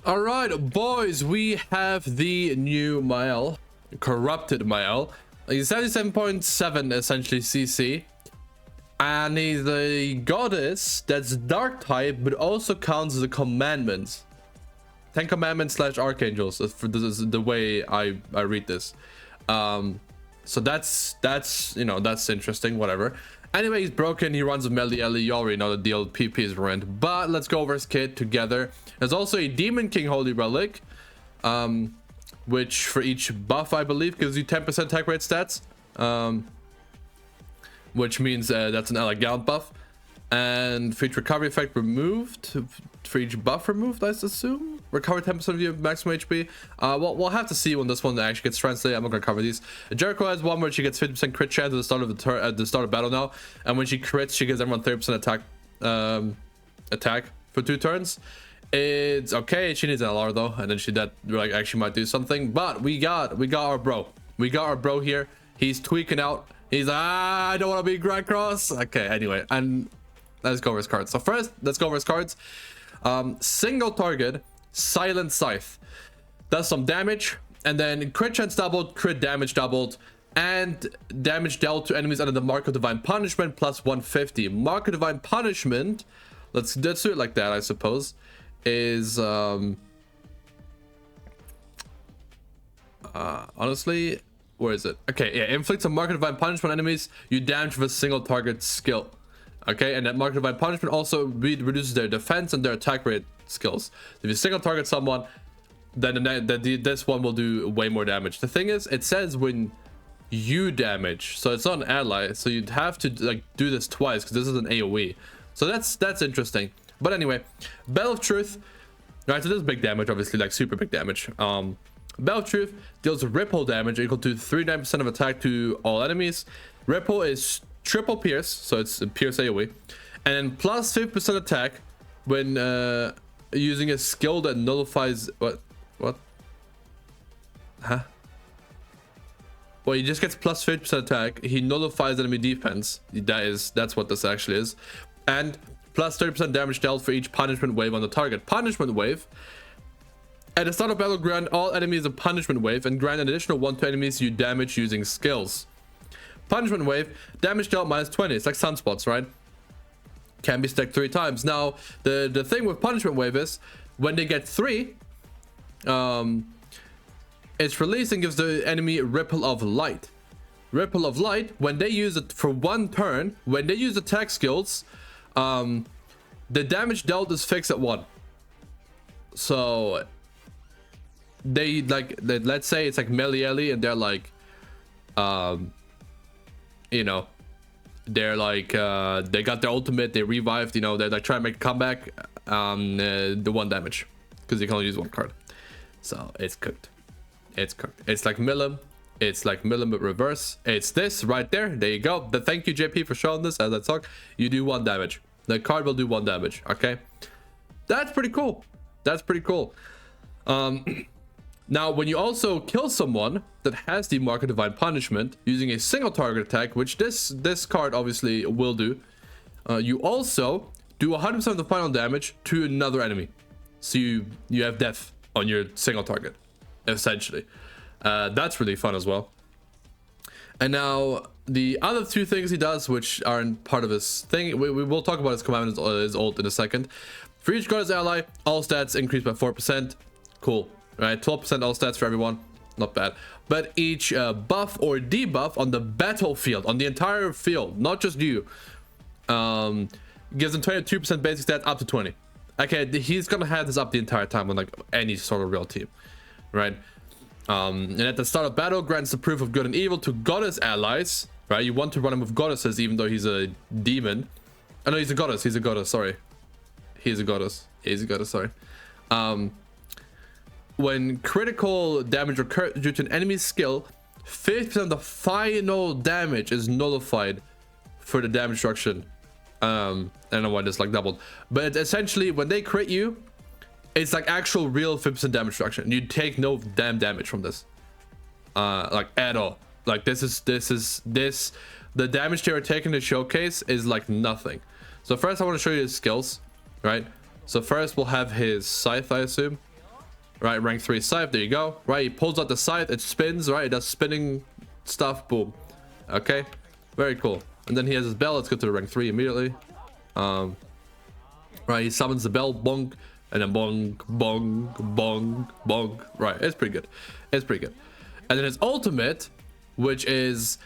All right, boys, we have the new Mael, corrupted Mael. He's 77.7 essentially CC, and he's a goddess that's dark type, but also counts as a commandment. 10 commandments slash archangels. For this is the way I read this. So that's you know, that's interesting. Whatever. Anyway, he's broken. He runs with Meliodas. You already know the deal. PP is ruined. But let's go over his kit together. There's also a Demon King Holy Relic, which for each buff, I believe, gives you 10% attack rate stats. Which means that's an ally GALAND buff. And for each recovery effect removed, for each buff removed, I assume. Recover 10% of your maximum HP. We'll have to see when this one actually gets translated. I'm not gonna cover these. Jericho has one where she gets 50% crit chance at the start of the start of battle now, and when she crits, she gives everyone 30% attack for 2 turns. It's okay. She needs an LR though, and then that like actually might do something. But we got our bro. We got our bro here. He's tweaking out. He's I don't want to be Grand Cross. Okay, anyway, and let's go over his cards. So first, let's go over his cards. Single target. Silent Scythe does some damage, and then crit chance doubled, crit damage doubled, and damage dealt to enemies under the Mark of Divine Punishment plus 150. Mark of Divine Punishment, let's do it like that, I suppose, is honestly, where is it? Okay, yeah, inflicts a Mark of Divine Punishment on enemies you damage with a single target skill. Okay, and that Mark of Divine Punishment also reduces their defense and their attack rate skills. If you single target someone, then this one will do way more damage. The thing is, it says when you damage, so it's not an ally, so you'd have to like do this twice because this is an AoE. So that's interesting. But anyway, Bell of Truth, right? So this is big damage, obviously, like super big damage. Bell of Truth deals ripple damage equal to 39% of attack to all enemies. Ripple is triple pierce, so it's a pierce AoE, and then plus 50% attack when using a skill that nullifies what huh well, he just gets plus 50% attack. He nullifies enemy defense. That's what this actually is. And plus 30% damage dealt for each punishment wave on the target. Punishment wave: at the start of battle, grant all enemies a punishment wave and grant an additional 1 to enemies you damage using skills. Punishment wave, damage dealt minus 20. It's like sunspots, right? Can be stacked 3 times. Now, the thing with punishment wave is when they get 3, it's released and gives the enemy Ripple of Light. Ripple of Light, when they use it for 1 turn, when they use attack skills, the damage dealt is fixed at 1. So they like, let's say it's like Meliodas, and they're like you know, they're like they got their ultimate, they revived, you know, they're like trying to make a comeback, the 1 damage because you can only use 1 card. So it's cooked. It's cooked. It's like Milim. It's like Milim but reverse. It's this right there. There you go. Thank you, JP, for showing this as I talk. You do 1 damage. The card will do 1 damage. Okay, that's pretty cool. That's pretty cool. Now, when you also kill someone that has the Mark of Divine Punishment using a single target attack, which this card obviously will do, you also do 100% of the final damage to another enemy. So you have death on your single target, essentially. That's really fun as well. And now, the other 2 things he does, which aren't part of his thing, we will talk about his command, his ult in a second. For each goddess ally, all stats increase by 4%. Cool. Right, 12% all stats for everyone, not bad. But each buff or debuff on the battlefield, on the entire field, not just you, gives them 22% basic stats up to 20. Okay, he's gonna have this up the entire time on like any sort of real team, right? And at the start of battle, grants the proof of good and evil to goddess allies, right? You want to run him with goddesses, even though he's a demon. Oh no, he's a goddess. He's a goddess. Sorry, he's a goddess. He's a goddess. Sorry. When critical damage occurs due to an enemy's skill, 50% of the final damage is nullified for the damage destruction. I don't know why this like doubled, but essentially when they crit you, it's like actual real 50% damage destruction. You take no damn damage from this, like at all. Like the damage they are taking to showcase is like nothing. So first I want to show you his skills, right? So first we'll have his scythe, I assume. right? Rank 3 scythe, there you go, right? He pulls out the scythe, it spins, right? It does spinning stuff, boom. Okay, very cool. And then he has his bell. Let's go to the rank 3 immediately. Right, he summons the bell, bonk, and then bonk, bonk, bonk, bonk. Right, it's pretty good. It's pretty good. And then his ultimate, which is,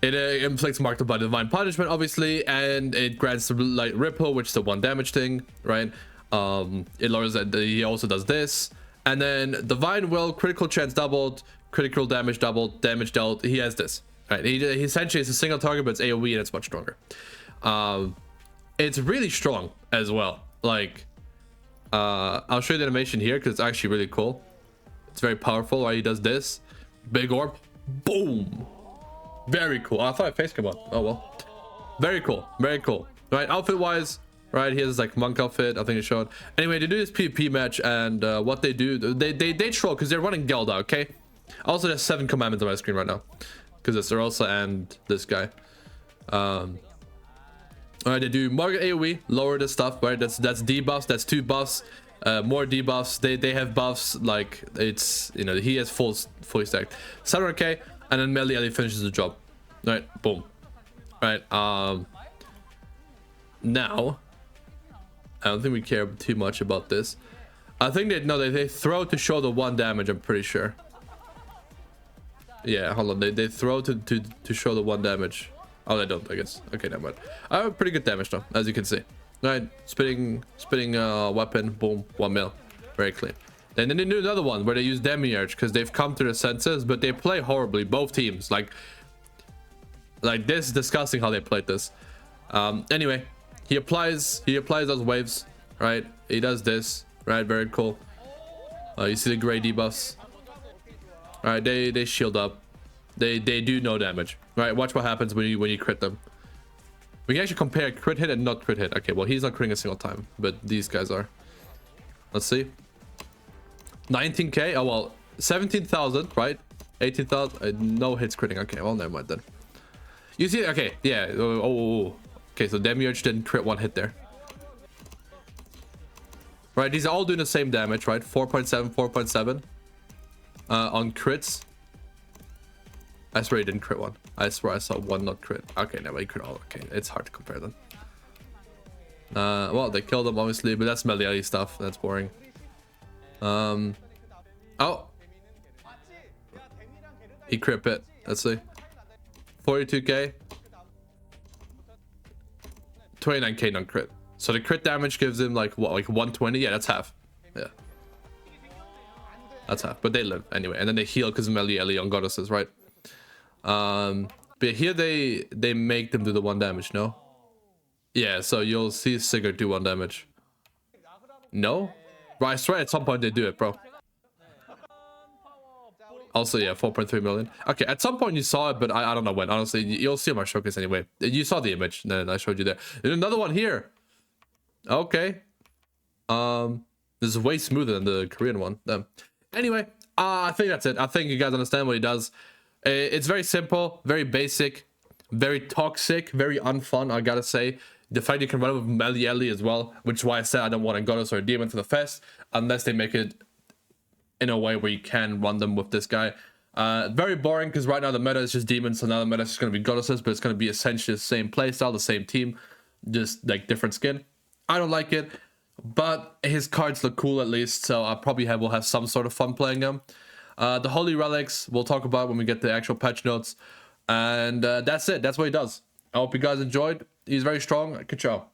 it inflicts marked by divine punishment, obviously, and it grants the light ripple, which is the 1 damage thing, right? It lowers that. He also does this, and then divine will, critical chance doubled, critical damage doubled, damage dealt. He has this, right? He essentially is a single target, but it's AOE and it's much stronger. It's really strong as well. Like, I'll show you the animation here because it's actually really cool. It's very powerful. Right, he does this, big orb, boom. Very cool. I thought my face came on. Oh well. Very cool. Very cool. Right, outfit wise, right, he has like monk outfit. I think it showed. Anyway, they do this PvP match, and what they do, they troll because they're running Gelda. Okay. Also, there's 7 commandments on my screen right now because it's Rosa and this guy. All right, they do Margaret AoE, lower the stuff, right? That's debuffs, that's 2 buffs, more debuffs. They have buffs, like it's, you know, he has fully stacked 700k, and then Meli finishes the job. Right, boom. Right, now I don't think we care too much about this. I think they throw to show the 1 damage, I'm pretty sure. Yeah, hold on, they throw to show the 1 damage. Oh, they don't, I guess. Okay, never mind. Pretty good damage though, as you can see. Right, spitting weapon, boom, 1 mil, very clean. And then they do another one where they use Demiurge because they've come to their senses, but they play horribly, both teams. Like this is disgusting how they played this. Anyway, he applies those waves, right? He does this, right? Very cool. You see the gray debuffs. All right, they shield up. They do no damage. Right, watch what happens when you crit them. We can actually compare crit hit and not crit hit. Okay, well, he's not critting a single time, but these guys are. Let's see. 19k. Oh well, 17,000, right? 18,000. No hits critting. Okay, well, never mind then. You see, okay, yeah. Okay, so Demiurge didn't crit 1 hit there. Right, these are all doing the same damage, right? 4.7, 4.7 on crits. I swear he didn't crit 1. I swear I saw 1 not crit. Okay, never mind, crit all. Okay, it's hard to compare them. Well, they killed him obviously, but that's Meliodas stuff. That's boring. Oh, he crit it. Let's see. 42k, 29k non crit. So the crit damage gives him like what, like 120? Yeah, that's half. Yeah, that's half. But they live anyway, and then they heal because Meli on goddesses, right? But here they make them do the 1 damage. No, yeah. So you'll see Sigurd do 1 damage. No, right? I swear at some point they do it, bro. Also, yeah, 4.3 million. Okay, at some point you saw it, but I don't know when. Honestly, you'll see my showcase anyway. You saw the image, and then I showed you there. And another one here. Okay. This is way smoother than the Korean one. Anyway, I think that's it. I think you guys understand what he does. It's very simple, very basic, very toxic, very unfun, I gotta say. The fact you can run with Meli as well, which is why I said I don't want a goddess or a demon for the fest, unless they make it in a way where you can run them with this guy. Very boring because right now the meta is just demons, so now the meta is just going to be goddesses, but it's going to be essentially the same playstyle, the same team, just like different skin. I don't like it, but his cards look cool at least, so I probably will have some sort of fun playing them. The Holy Relics we'll talk about when we get the actual patch notes, and that's it. That's what he does. I hope you guys enjoyed. He's very strong. Good job.